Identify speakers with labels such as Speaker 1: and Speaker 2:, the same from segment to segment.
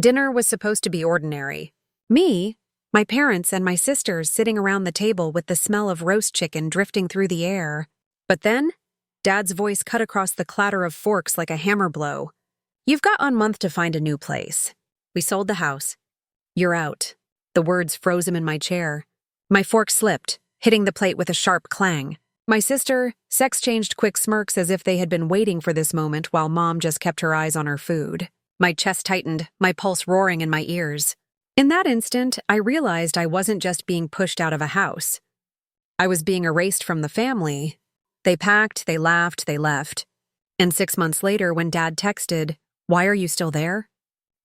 Speaker 1: Dinner was supposed to be ordinary. Me, my parents, and my sisters sitting around the table with the smell of roast chicken drifting through the air. But then, Dad's voice cut across the clatter of forks like a hammer blow. "You've got 1 month to find a new place. We sold the house. You're out." The words froze him in my chair. My fork slipped, hitting the plate with a sharp clang. My sister sex-changed quick smirks as if they had been waiting for this moment while Mom just kept her eyes on her food. My chest tightened, my pulse roaring in my ears. In that instant, I realized I wasn't just being pushed out of a house. I was being erased from the family. They packed, they laughed, they left. And 6 months later, when Dad texted, "Why are you still there?"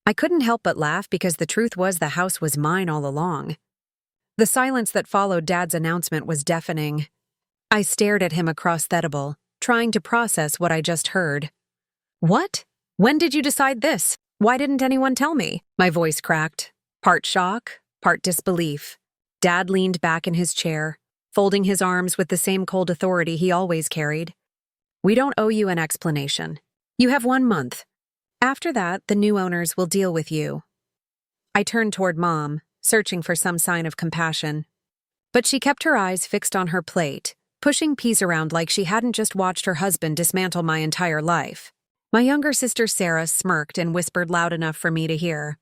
Speaker 1: I couldn't help but laugh because the truth was the house was mine all along. The silence that followed Dad's announcement was deafening. I stared at him across the table, trying to process what I just heard. "What? When did you decide this? Why didn't anyone tell me?" My voice cracked, part shock, part disbelief. Dad leaned back in his chair, folding his arms with the same cold authority he always carried. "We don't owe you an explanation. You have 1 month. After that, the new owners will deal with you." I turned toward Mom, searching for some sign of compassion. But she kept her eyes fixed on her plate, pushing peas around like she hadn't just watched her husband dismantle my entire life. My younger sister Sarah smirked and whispered loud enough for me to hear,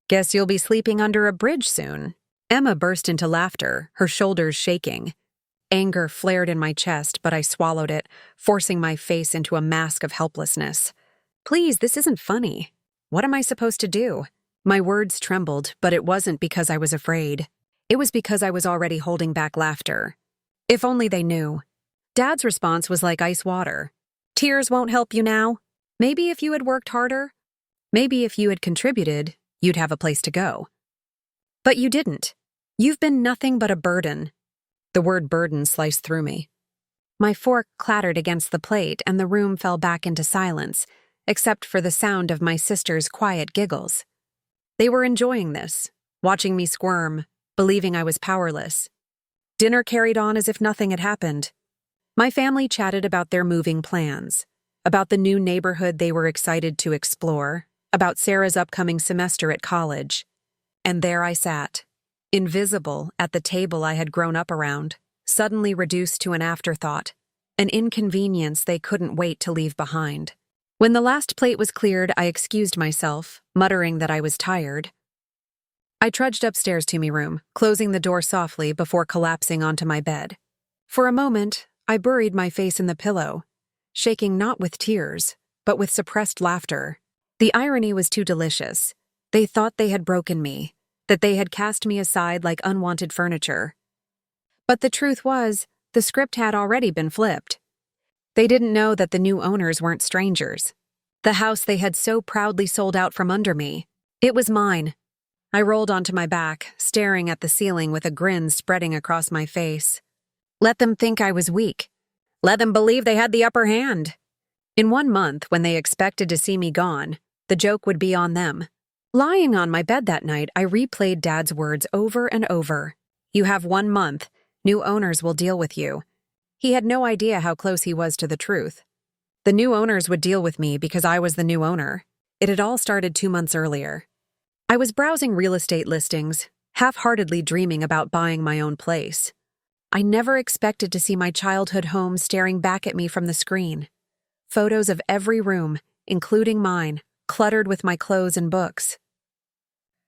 Speaker 1: "Guess you'll be sleeping under a bridge soon." Emma burst into laughter, her shoulders shaking. Anger flared in my chest, but I swallowed it, forcing my face into a mask of helplessness. "Please, this isn't funny. What am I supposed to do?" My words trembled, but it wasn't because I was afraid. It was because I was already holding back laughter. If only they knew. Dad's response was like ice water. "Tears won't help you now. Maybe if you had worked harder. Maybe if you had contributed, you'd have a place to go. But you didn't. You've been nothing but a burden." The word burden sliced through me. My fork clattered against the plate and the room fell back into silence, except for the sound of my sister's quiet giggles. They were enjoying this, watching me squirm, believing I was powerless. Dinner carried on as if nothing had happened. My family chatted about their moving plans, about the new neighborhood they were excited to explore, about Sarah's upcoming semester at college. And there I sat, invisible at the table I had grown up around, suddenly reduced to an afterthought, an inconvenience they couldn't wait to leave behind. When the last plate was cleared, I excused myself, muttering that I was tired. I trudged upstairs to my room, closing the door softly before collapsing onto my bed. For a moment, I buried my face in the pillow, shaking not with tears, but with suppressed laughter. The irony was too delicious. They thought they had broken me, that they had cast me aside like unwanted furniture. But the truth was, the script had already been flipped. They didn't know that the new owners weren't strangers. The house they had so proudly sold out from under me. It was mine. I rolled onto my back, staring at the ceiling with a grin spreading across my face. Let them think I was weak. Let them believe they had the upper hand. In 1 month, when they expected to see me gone, the joke would be on them. Lying on my bed that night, I replayed Dad's words over and over. "You have 1 month. New owners will deal with you." He had no idea how close he was to the truth. The new owners would deal with me because I was the new owner. It had all started 2 months earlier. I was browsing real estate listings, half-heartedly dreaming about buying my own place. I never expected to see my childhood home staring back at me from the screen. Photos of every room, including mine, cluttered with my clothes and books.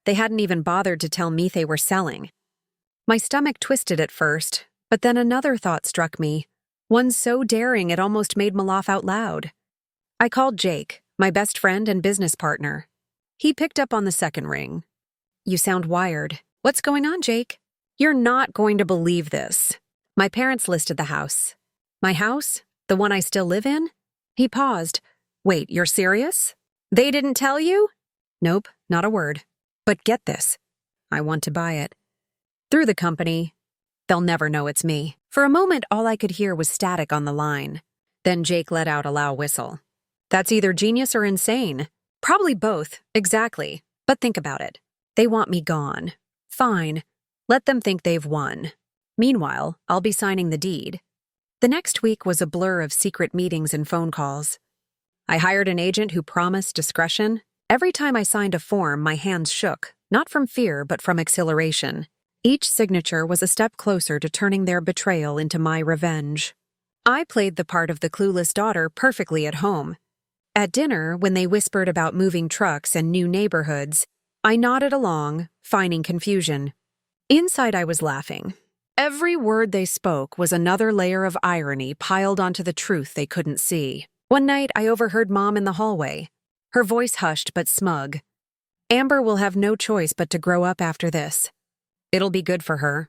Speaker 1: They hadn't even bothered to tell me they were selling. My stomach twisted at first, but then another thought struck me, one so daring it almost made me laugh out loud. I called Jake, my best friend and business partner. He picked up on the second ring. "You sound wired. What's going on, Jake?" "You're not going to believe this. My parents listed the house." "My house? The one I still live in?" He paused. "Wait, you're serious? They didn't tell you?" "Nope, not a word. But get this. I want to buy it. Through the company. They'll never know it's me." For a moment, all I could hear was static on the line. Then Jake let out a loud whistle. "That's either genius or insane." "Probably both, exactly. But think about it. They want me gone. Fine. Let them think they've won. Meanwhile, I'll be signing the deed." The next week was a blur of secret meetings and phone calls. I hired an agent who promised discretion. Every time I signed a form, my hands shook, not from fear but from exhilaration. Each signature was a step closer to turning their betrayal into my revenge. I played the part of the clueless daughter perfectly at home. At dinner, when they whispered about moving trucks and new neighborhoods, I nodded along, feigning confusion. Inside, I was laughing. Every word they spoke was another layer of irony piled onto the truth they couldn't see. One night, I overheard Mom in the hallway. Her voice hushed but smug. "Amber will have no choice but to grow up after this. It'll be good for her."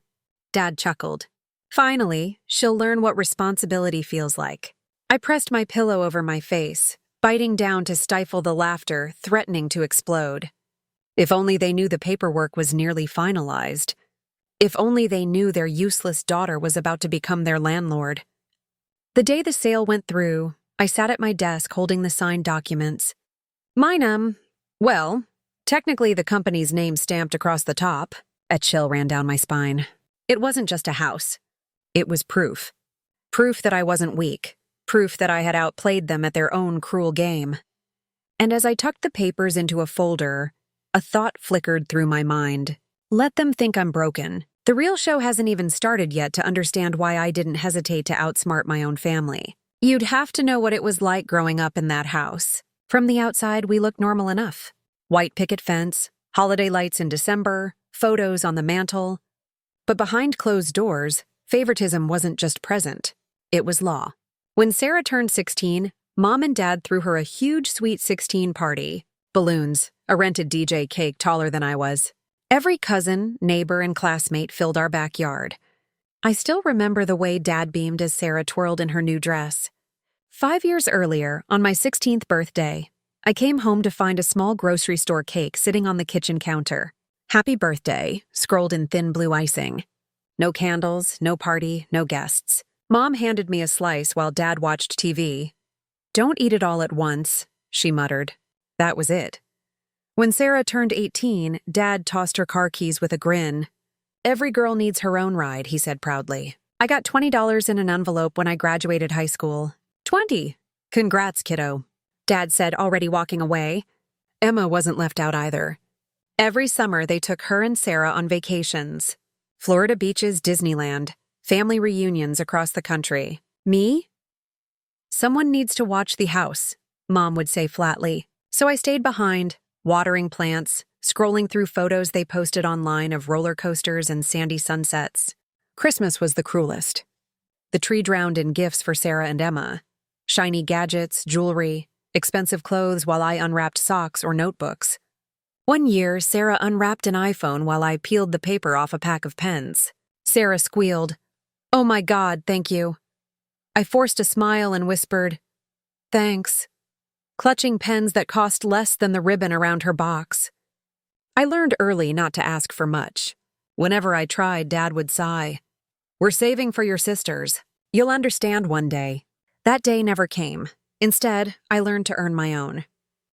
Speaker 1: Dad chuckled. "Finally, she'll learn what responsibility feels like." I pressed my pillow over my face, biting down to stifle the laughter, threatening to explode. If only they knew the paperwork was nearly finalized. If only they knew their useless daughter was about to become their landlord. The day the sale went through, I sat at my desk holding the signed documents. Well, technically the company's name stamped across the top. A chill ran down my spine. It wasn't just a house. It was proof. Proof that I wasn't weak. Proof that I had outplayed them at their own cruel game. And as I tucked the papers into a folder, a thought flickered through my mind. Let them think I'm broken. The real show hasn't even started yet to understand why I didn't hesitate to outsmart my own family. You'd have to know what it was like growing up in that house. From the outside, we looked normal enough. White picket fence, holiday lights in December, photos on the mantle. But behind closed doors, favoritism wasn't just present. It was law. When Sarah turned 16, Mom and Dad threw her a huge Sweet 16 party. Balloons, a rented DJ cake taller than I was. Every cousin, neighbor, and classmate filled our backyard. I still remember the way Dad beamed as Sarah twirled in her new dress. 5 years earlier, on my 16th birthday, I came home to find a small grocery store cake sitting on the kitchen counter. "Happy birthday," scrolled in thin blue icing. No candles, no party, no guests. Mom handed me a slice while Dad watched TV. "Don't eat it all at once," she muttered. That was it. When Sarah turned 18, Dad tossed her car keys with a grin. "Every girl needs her own ride," he said proudly. "I got $20 in an envelope when I graduated high school." "20? Congrats, kiddo," Dad said, already walking away. Emma wasn't left out either. Every summer, they took her and Sarah on vacations. Florida beaches, Disneyland, family reunions across the country. Me? "Someone needs to watch the house," Mom would say flatly. So I stayed behind, watering plants, scrolling through photos they posted online of roller coasters and sandy sunsets. Christmas was the cruelest. The tree drowned in gifts for Sarah and Emma. Shiny gadgets, jewelry, expensive clothes while I unwrapped socks or notebooks. One year, Sarah unwrapped an iPhone while I peeled the paper off a pack of pens. Sarah squealed, "Oh my God, thank you." I forced a smile and whispered, "Thanks," clutching pens that cost less than the ribbon around her box. I learned early not to ask for much. Whenever I tried, Dad would sigh. "We're saving for your sisters. You'll understand one day." That day never came. Instead, I learned to earn my own.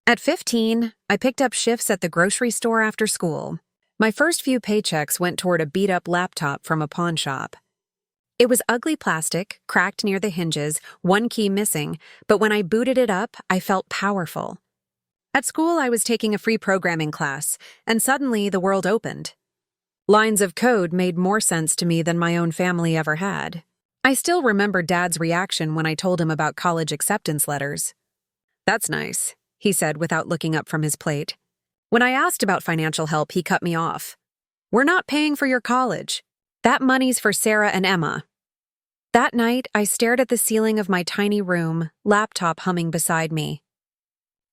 Speaker 1: At 15, I picked up shifts at the grocery store after school. My first few paychecks went toward a beat-up laptop from a pawn shop. It was ugly plastic, cracked near the hinges, one key missing, but when I booted it up, I felt powerful. At school, I was taking a free programming class, and suddenly the world opened. Lines of code made more sense to me than my own family ever had. I still remember Dad's reaction when I told him about college acceptance letters. "That's nice," he said without looking up from his plate. When I asked about financial help, he cut me off. "We're not paying for your college. That money's for Sarah and Emma." That night, I stared at the ceiling of my tiny room, laptop humming beside me.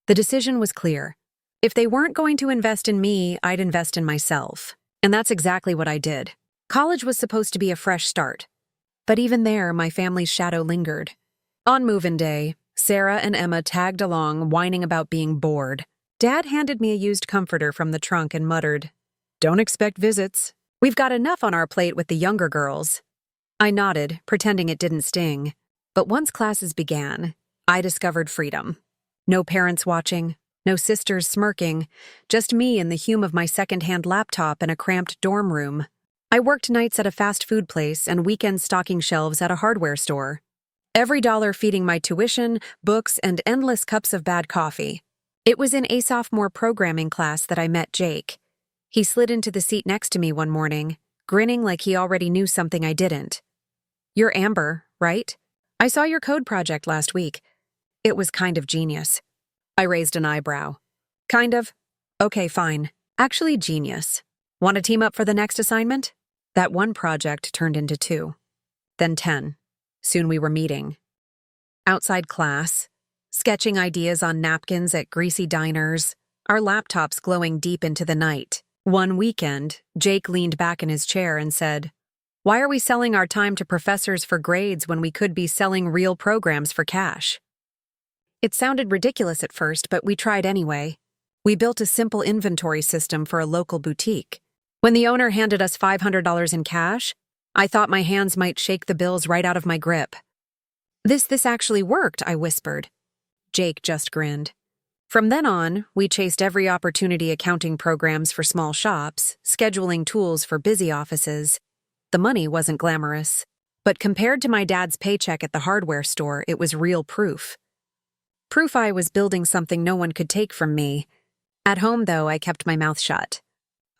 Speaker 1: The decision was clear. If they weren't going to invest in me, I'd invest in myself. And that's exactly what I did. College was supposed to be a fresh start. But even there, my family's shadow lingered. On move-in day, Sarah and Emma tagged along, whining about being bored. Dad handed me a used comforter from the trunk and muttered, "Don't expect visits. We've got enough on our plate with the younger girls." I nodded, pretending it didn't sting. But once classes began, I discovered freedom. No parents watching, no sisters smirking, just me and the hume of my second-hand laptop in a cramped dorm room. I worked nights at a fast food place and weekends stocking shelves at a hardware store. Every dollar feeding my tuition, books, and endless cups of bad coffee. It was in a sophomore programming class that I met Jake. He slid into the seat next to me one morning, grinning like he already knew something I didn't. "You're Amber, right? I saw your code project last week. It was kind of genius." I raised an eyebrow. "Kind of? Okay, fine. Actually genius. Want to team up for the next assignment?" That one project turned into 2. Then 10. Soon we were meeting. Outside class, sketching ideas on napkins at greasy diners, our laptops glowing deep into the night. One weekend, Jake leaned back in his chair and said, "Why are we selling our time to professors for grades when we could be selling real programs for cash?" It sounded ridiculous at first, but we tried anyway. We built a simple inventory system for a local boutique. When the owner handed us $500 in cash, I thought my hands might shake the bills right out of my grip. This actually worked," I whispered. Jake just grinned. From then on, we chased every opportunity accounting programs for small shops, scheduling tools for busy offices. The money wasn't glamorous, but compared to my dad's paycheck at the hardware store, it was real proof. Proof I was building something no one could take from me. At home, though, I kept my mouth shut.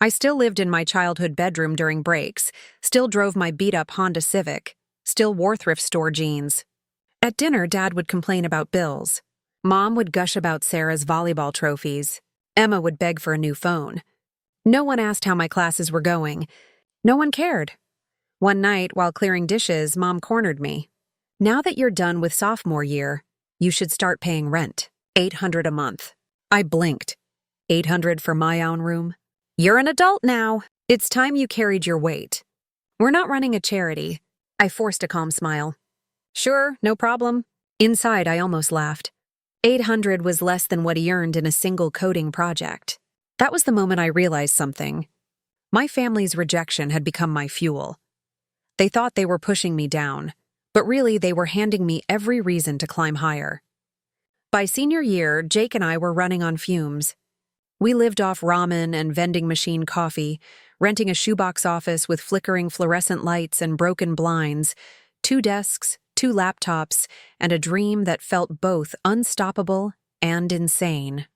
Speaker 1: I still lived in my childhood bedroom during breaks, still drove my beat-up Honda Civic, still wore thrift store jeans. At dinner, Dad would complain about bills. Mom would gush about Sarah's volleyball trophies. Emma would beg for a new phone. No one asked how my classes were going. No one cared. One night, while clearing dishes, Mom cornered me. "Now that you're done with sophomore year, you should start paying rent. $800 a month." I blinked. $800 for my own room? "You're an adult now. It's time you carried your weight." "We're not running a charity." I forced a calm smile. "Sure, no problem." Inside, I almost laughed. 800 was less than what he earned in a single coding project. That was the moment I realized something. My family's rejection had become my fuel. They thought they were pushing me down, but really they were handing me every reason to climb higher. By senior year, Jake and I were running on fumes. We lived off ramen and vending machine coffee, renting a shoebox office with flickering fluorescent lights and broken blinds, 2 desks, 2 laptops, and a dream that felt both unstoppable and insane.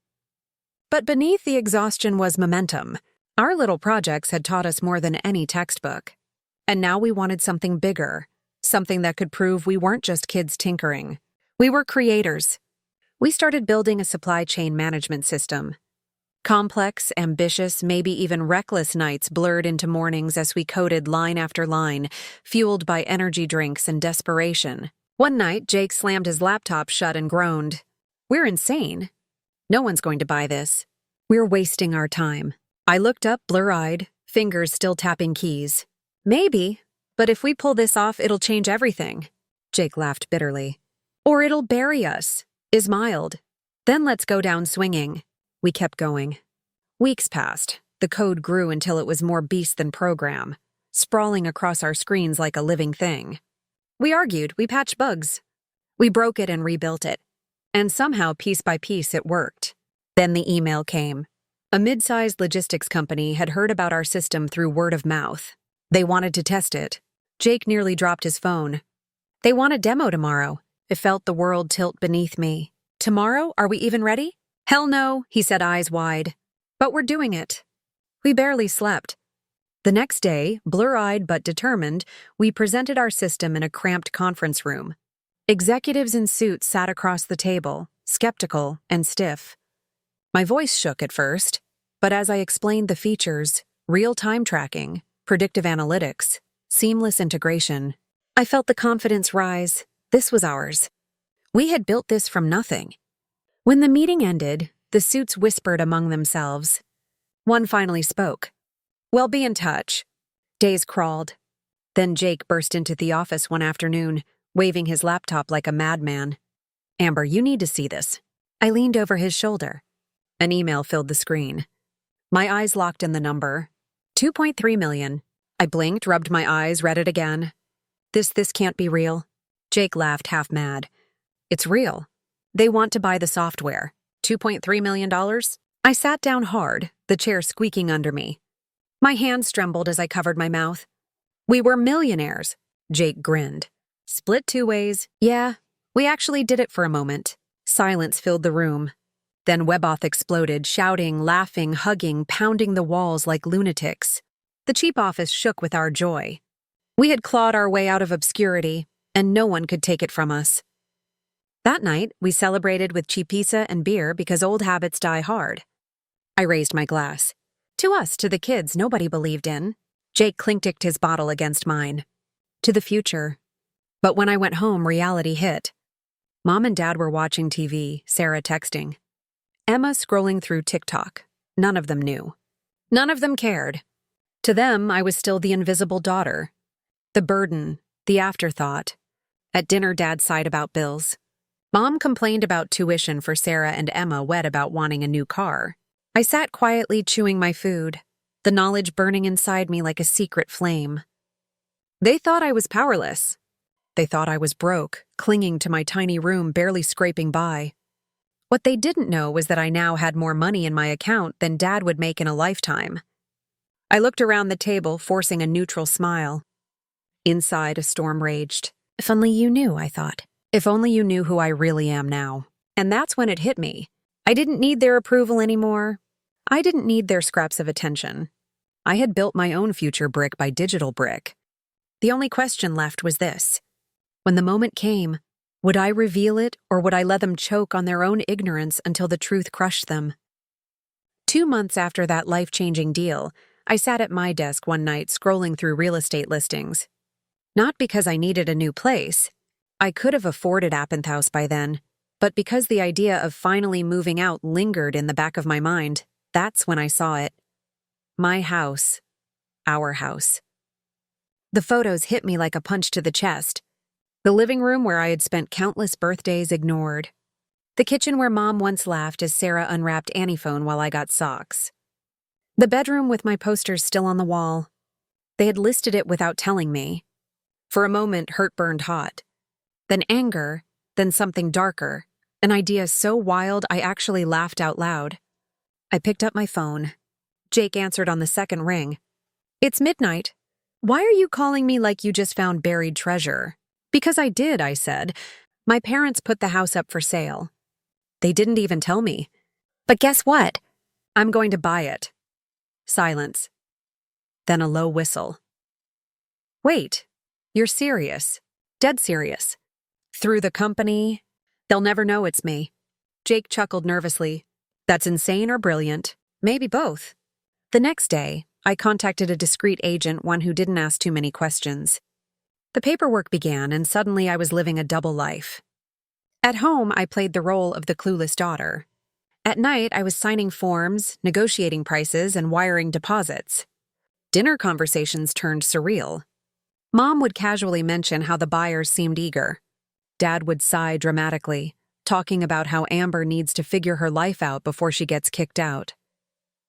Speaker 1: But beneath the exhaustion was momentum. Our little projects had taught us more than any textbook. And now we wanted something bigger, something that could prove we weren't just kids tinkering. We were creators. We started building a supply chain management system. Complex, ambitious, maybe even reckless nights blurred into mornings as we coded line after line, fueled by energy drinks and desperation. One night, Jake slammed his laptop shut and groaned. "We're insane. No one's going to buy this. We're wasting our time." I looked up, blur-eyed, fingers still tapping keys. "Maybe, but if we pull this off, it'll change everything." Jake laughed bitterly. "Or it'll bury us," I smiled. "Then let's go down swinging." We kept going. Weeks passed. The code grew until it was more beast than program, sprawling across our screens like a living thing. We argued, we patched bugs. We broke it and rebuilt it. And somehow, piece by piece, it worked. Then the email came. A mid-sized logistics company had heard about our system through word of mouth. They wanted to test it. Jake nearly dropped his phone. "They want a demo tomorrow." It felt the world tilt beneath me. "Tomorrow? Are we even ready?" "Hell no," he said, eyes wide. "But we're doing it." We barely slept. The next day, blur-eyed but determined, we presented our system in a cramped conference room. Executives in suits sat across the table, skeptical and stiff. My voice shook at first, but as I explained the features, real-time tracking, predictive analytics, seamless integration, I felt the confidence rise. This was ours. We had built this from nothing. When the meeting ended, the suits whispered among themselves. One finally spoke. "Well, be in touch." Days crawled. Then Jake burst into the office one afternoon, waving his laptop like a madman. "Amber, you need to see this." I leaned over his shoulder. An email filled the screen. My eyes locked in the number. 2.3 million. I blinked, rubbed my eyes, read it again. This can't be real." Jake laughed, half mad. "It's real. They want to buy the software. $2.3 million? I sat down hard, the chair squeaking under me. My hands trembled as I covered my mouth. "We were millionaires," Jake grinned. "Split 2 ways. Yeah, we actually did it for a moment." Silence filled the room. Then Weboth exploded, shouting, laughing, hugging, pounding the walls like lunatics. The cheap office shook with our joy. We had clawed our way out of obscurity, and no one could take it from us. That night, we celebrated with cheap pizza and beer because old habits die hard. I raised my glass. To us, to the kids nobody believed in. Jake clinked his bottle against mine. To the future. But when I went home, reality hit. Mom and Dad were watching TV, Sarah texting. Emma scrolling through TikTok. None of them knew. None of them cared. To them, I was still the invisible daughter. The burden, the afterthought. At dinner, Dad sighed about bills. Mom complained about tuition for Sarah, and Emma wed about wanting a new car. I sat quietly chewing my food, the knowledge burning inside me like a secret flame. They thought I was powerless. They thought I was broke, clinging to my tiny room, barely scraping by. What they didn't know was that I now had more money in my account than Dad would make in a lifetime. I looked around the table, forcing a neutral smile. Inside, a storm raged. If only you knew, I thought. If only you knew who I really am now. And that's when it hit me. I didn't need their approval anymore. I didn't need their scraps of attention. I had built my own future brick by digital brick. The only question left was this. When the moment came, would I reveal it, or would I let them choke on their own ignorance until the truth crushed them? 2 months after that life-changing deal, I sat at my desk one night scrolling through real estate listings. Not because I needed a new place. I could have afforded Appenthouse by then, but because the idea of finally moving out lingered in the back of my mind. That's when I saw it. My house. Our house. The photos hit me like a punch to the chest. The living room where I had spent countless birthdays ignored. The kitchen where Mom once laughed as Sarah unwrapped Anniephone while I got socks. The bedroom with my posters still on the wall. They had listed it without telling me. For a moment, hurt burned hot. Then anger, then something darker, an idea so wild I actually laughed out loud. I picked up my phone. Jake answered on the second ring. It's midnight. Why are you calling me like you just found buried treasure? Because I did, I said. My parents put the house up for sale. They didn't even tell me. But guess what? I'm going to buy it. Silence. Then a low whistle. Wait, you're serious. Dead serious. Through the company? They'll never know it's me. Jake chuckled nervously. That's insane or brilliant. Maybe both. The next day, I contacted a discreet agent, one who didn't ask too many questions. The paperwork began, and suddenly I was living a double life. At home, I played the role of the clueless daughter. At night, I was signing forms, negotiating prices, and wiring deposits. Dinner conversations turned surreal. Mom would casually mention how the buyers seemed eager. Dad would sigh dramatically, talking about how Amber needs to figure her life out before she gets kicked out.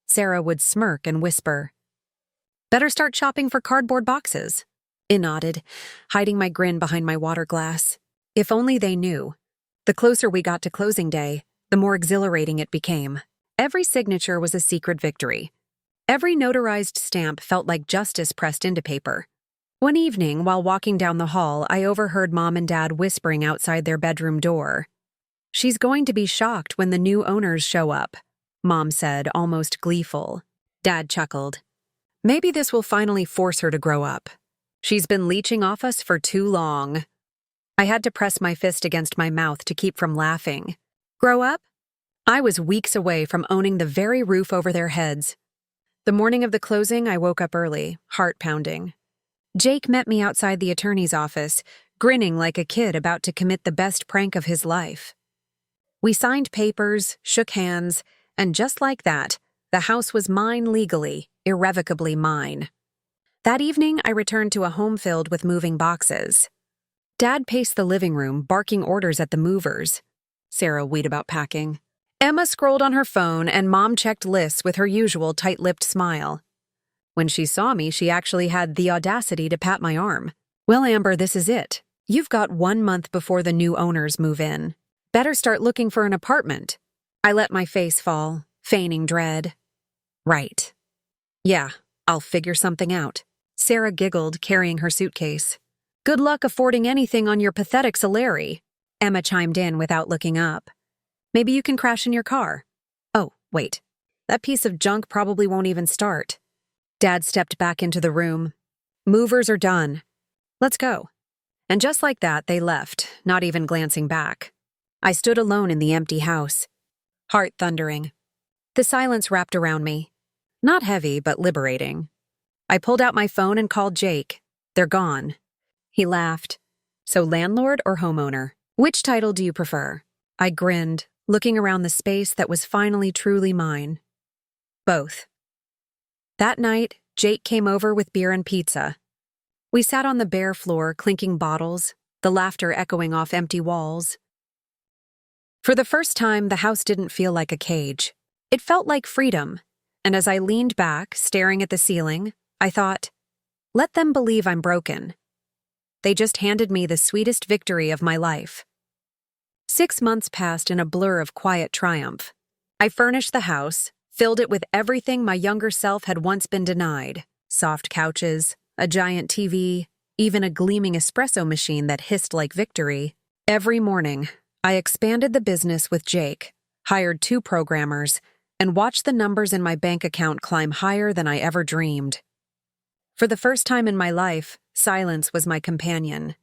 Speaker 1: Sarah would smirk and whisper, "Better start shopping for cardboard boxes." I nodded, hiding my grin behind my water glass. If only they knew. The closer we got to closing day, the more exhilarating it became. Every signature was a secret victory. Every notarized stamp felt like justice pressed into paper. One evening, while walking down the hall, I overheard Mom and Dad whispering outside their bedroom door. "She's going to be shocked when the new owners show up," Mom said, almost gleeful. Dad chuckled. "Maybe this will finally force her to grow up. She's been leeching off us for too long." I had to press my fist against my mouth to keep from laughing. Grow up? I was weeks away from owning the very roof over their heads. The morning of the closing, I woke up early, heart pounding. Jake met me outside the attorney's office, grinning like a kid about to commit the best prank of his life. We signed papers, shook hands, and just like that, the house was mine legally, irrevocably mine. That evening, I returned to a home filled with moving boxes. Dad paced the living room, barking orders at the movers. Sarah weed about packing. Emma scrolled on her phone, and Mom checked lists with her usual tight-lipped smile. When she saw me, she actually had the audacity to pat my arm. "Well, Amber, this is it. You've got 1 month before the new owners move in. Better start looking for an apartment." I let my face fall, feigning dread. "Right. Yeah, I'll figure something out." Sarah giggled, carrying her suitcase. "Good luck affording anything on your pathetic salary," Emma chimed in without looking up. Maybe you can crash in your car. Oh, wait. That piece of junk probably won't even start. Dad stepped back into the room. Movers are done. Let's go. And just like that, they left, not even glancing back. I stood alone in the empty house, heart thundering. The silence wrapped around me. Not heavy, but liberating. I pulled out my phone and called Jake. They're gone. He laughed. So landlord or homeowner? Which title do you prefer? I grinned, looking around the space that was finally truly mine. Both. That night, Jake came over with beer and pizza. We sat on the bare floor, clinking bottles, the laughter echoing off empty walls. For the first time, the house didn't feel like a cage. It felt like freedom, and as I leaned back, staring at the ceiling, I thought, let them believe I'm broken. They just handed me the sweetest victory of my life. 6 months passed in a blur of quiet triumph. I furnished the house, filled it with everything my younger self had once been denied. Soft couches, a giant TV, even a gleaming espresso machine that hissed like victory. Every morning, I expanded the business with Jake, hired 2 programmers, and watched the numbers in my bank account climb higher than I ever dreamed. For the first time in my life, silence was my companion.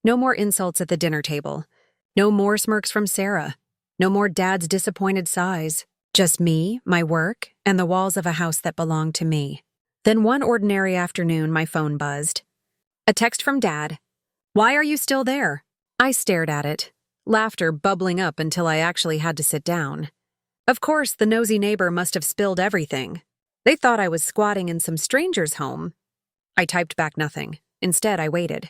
Speaker 1: No more insults at the dinner table. No more smirks from Sarah. No more Dad's disappointed sighs. Just me, my work, and the walls of a house that belonged to me. Then one ordinary afternoon, my phone buzzed. A text from Dad. "Why are you still there?" I stared at it, laughter bubbling up until I actually had to sit down. Of course, the nosy neighbor must have spilled everything. They thought I was squatting in some stranger's home. I typed back nothing. Instead, I waited.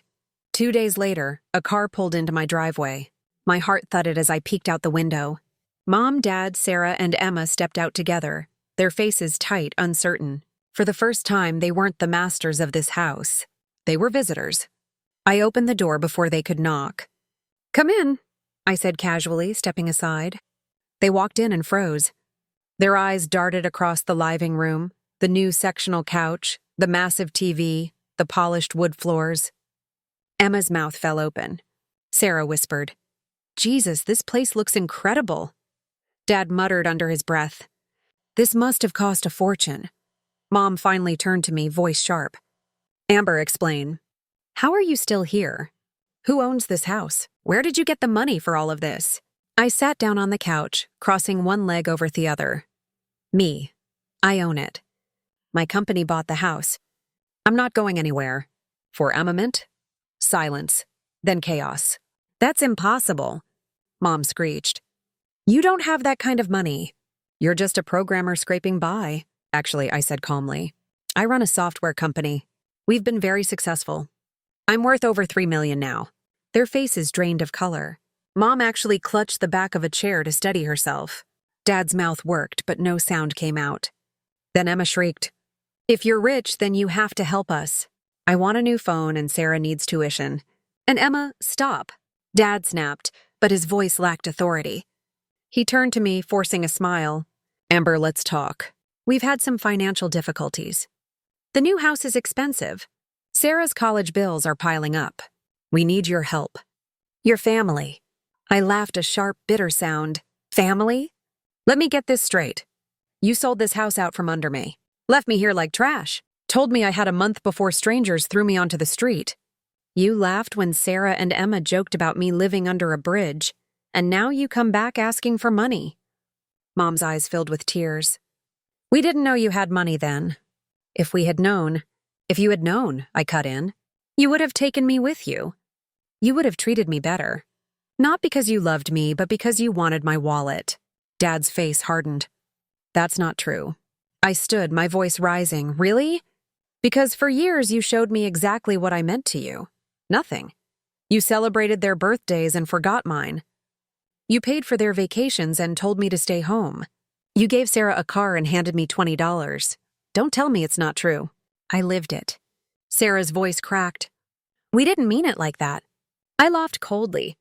Speaker 1: 2 days later, a car pulled into my driveway. My heart thudded as I peeked out the window. Mom, Dad, Sarah, and Emma stepped out together, their faces tight, uncertain. For the first time, they weren't the masters of this house. They were visitors. I opened the door before they could knock. "Come in," I said casually, stepping aside. They walked in and froze. Their eyes darted across the living room, the new sectional couch, the massive TV, the polished wood floors. Emma's mouth fell open. Sarah whispered, "Jesus, this place looks incredible." Dad muttered under his breath, "This must have cost a fortune." Mom finally turned to me, voice sharp. "Amber, explain. How are you still here? Who owns this house? Where did you get the money for all of this?" I sat down on the couch, crossing one leg over the other. "Me. I own it. My company bought the house. I'm not going anywhere." For a moment, silence, then chaos. "That's impossible," Mom screeched. "You don't have that kind of money. You're just a programmer scraping by." "Actually," I said calmly, "I run a software company. We've been very successful. I'm worth over $3 million now." Their faces drained of color. Mom actually clutched the back of a chair to steady herself. Dad's mouth worked, but no sound came out. Then Emma shrieked, "If you're rich, then you have to help us. I want a new phone and Sarah needs tuition." And Emma, "Stop." Dad snapped, but his voice lacked authority. He turned to me, forcing a smile. "Amber, let's talk. We've had some financial difficulties. The new house is expensive. Sarah's college bills are piling up. We need your help. Your family." I laughed a sharp, bitter sound. "Family? Let me get this straight. You sold this house out from under me. Left me here like trash. Told me I had a month before strangers threw me onto the street. You laughed when Sarah and Emma joked about me living under a bridge, and now you come back asking for money." Mom's eyes filled with tears. "We didn't know you had money then. If you had known, I cut in, you would have taken me with you. You would have treated me better. Not because you loved me, but because you wanted my wallet." Dad's face hardened. "That's not true." I stood, my voice rising. "Really? Because for years you showed me exactly what I meant to you. Nothing. You celebrated their birthdays and forgot mine. You paid for their vacations and told me to stay home. You gave Sarah a car and handed me $20. Don't tell me it's not true. I lived it." Sarah's voice cracked. "We didn't mean it like that." I laughed coldly.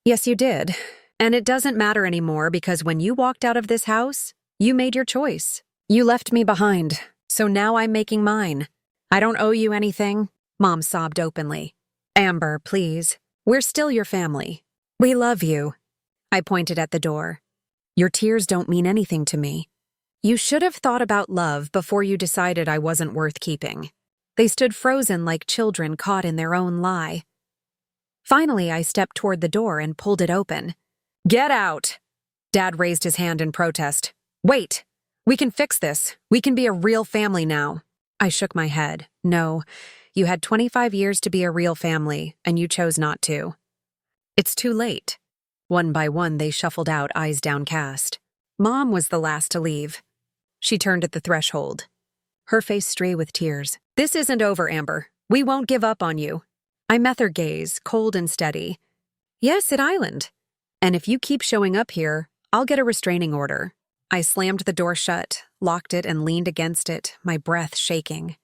Speaker 1: "Yes, you did. And it doesn't matter anymore because when you walked out of this house, you made your choice. You left me behind, so now I'm making mine. I don't owe you anything." Mom sobbed openly. "Amber, please. We're still your family. We love you." I pointed at the door. Your tears don't mean anything to me. You should have thought about love before you decided I wasn't worth keeping. They stood frozen like children caught in their own lie. Finally, I stepped toward the door and pulled it open. Get out! Dad raised his hand in protest. Wait! We can fix this. We can be a real family now. I shook my head. No, you had 25 years to be a real family, and you chose not to. It's too late. One by one, they shuffled out, eyes downcast. Mom was the last to leave. She turned at the threshold, her face stray with tears. This isn't over, Amber. We won't give up on you. I met her gaze, cold and steady. Yes, at Island. And if you keep showing up here, I'll get a restraining order. I slammed the door shut, locked it, and leaned against it, my breath shaking.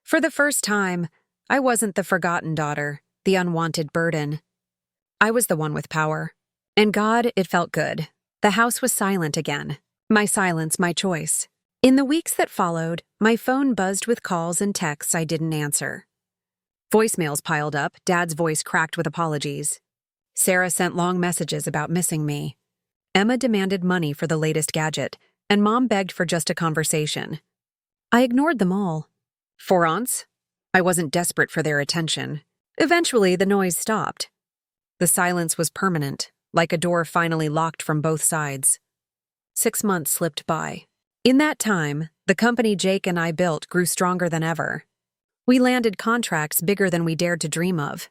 Speaker 1: For the first time, I wasn't the forgotten daughter, the unwanted burden. I was the one with power. And God, it felt good. The house was silent again. My silence, my choice. In the weeks that followed, my phone buzzed with calls and texts I didn't answer. Voicemails piled up, Dad's voice cracked with apologies. Sarah sent long messages about missing me. Emma demanded money for the latest gadget, and Mom begged for just a conversation. I ignored them all. For once, I wasn't desperate for their attention. Eventually, the noise stopped. The silence was permanent, like a door finally locked from both sides. 6 months slipped by. In that time, the company Jake and I built grew stronger than ever. We landed contracts bigger than we dared to dream of.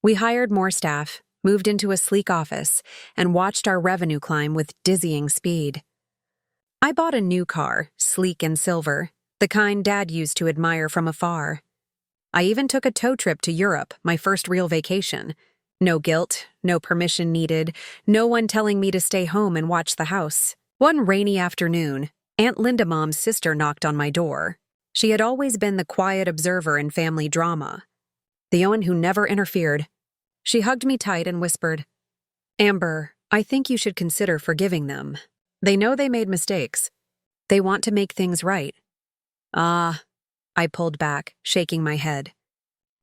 Speaker 1: We hired more staff, moved into a sleek office, and watched our revenue climb with dizzying speed. I bought a new car, sleek and silver, the kind Dad used to admire from afar. I even took a tow trip to Europe, my first real vacation. No guilt, no permission needed, no one telling me to stay home and watch the house. One rainy afternoon, Aunt Linda Mom's sister knocked on my door. She had always been the quiet observer in family drama, the one who never interfered. She hugged me tight and whispered, Amber, I think you should consider forgiving them. They know they made mistakes. They want to make things right. Ah, I pulled back, shaking my head.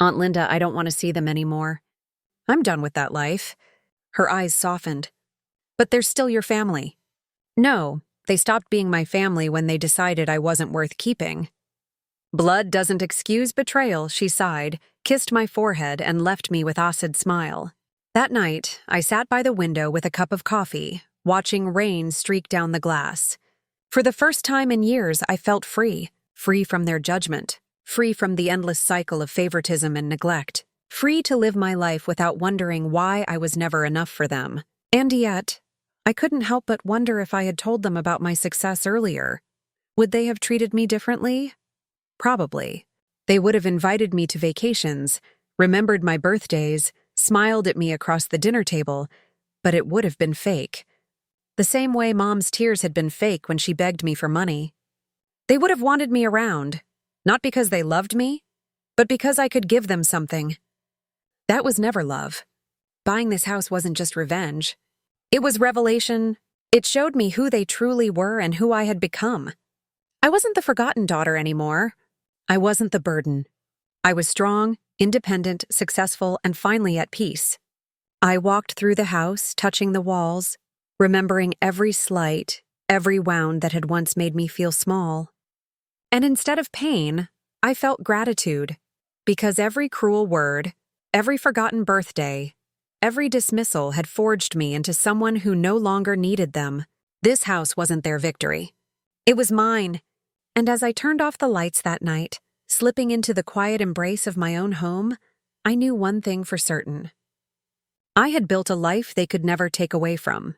Speaker 1: Aunt Linda, I don't want to see them anymore. I'm done with that life. Her eyes softened. But they're still your family. No, they stopped being my family when they decided I wasn't worth keeping. Blood doesn't excuse betrayal, she sighed, kissed my forehead, and left me with acid smile. That night, I sat by the window with a cup of coffee, watching rain streak down the glass. For the first time in years, I felt free from their judgment, free from the endless cycle of favoritism and neglect, free to live my life without wondering why I was never enough for them. And yet, I couldn't help but wonder if I had told them about my success earlier. Would they have treated me differently? Probably. They would have invited me to vacations, remembered my birthdays, smiled at me across the dinner table, but it would have been fake. The same way Mom's tears had been fake when she begged me for money. They would have wanted me around, not because they loved me, but because I could give them something. That was never love. Buying this house wasn't just revenge. It was revelation. It showed me who they truly were and who I had become. I wasn't the forgotten daughter anymore. I wasn't the burden. I was strong, independent, successful, and finally at peace. I walked through the house, touching the walls, remembering every slight, every wound that had once made me feel small. And instead of pain, I felt gratitude, because every cruel word, every forgotten birthday, every dismissal had forged me into someone who no longer needed them. This house wasn't their victory. It was mine. And as I turned off the lights that night, slipping into the quiet embrace of my own home, I knew one thing for certain. I had built a life they could never take away from.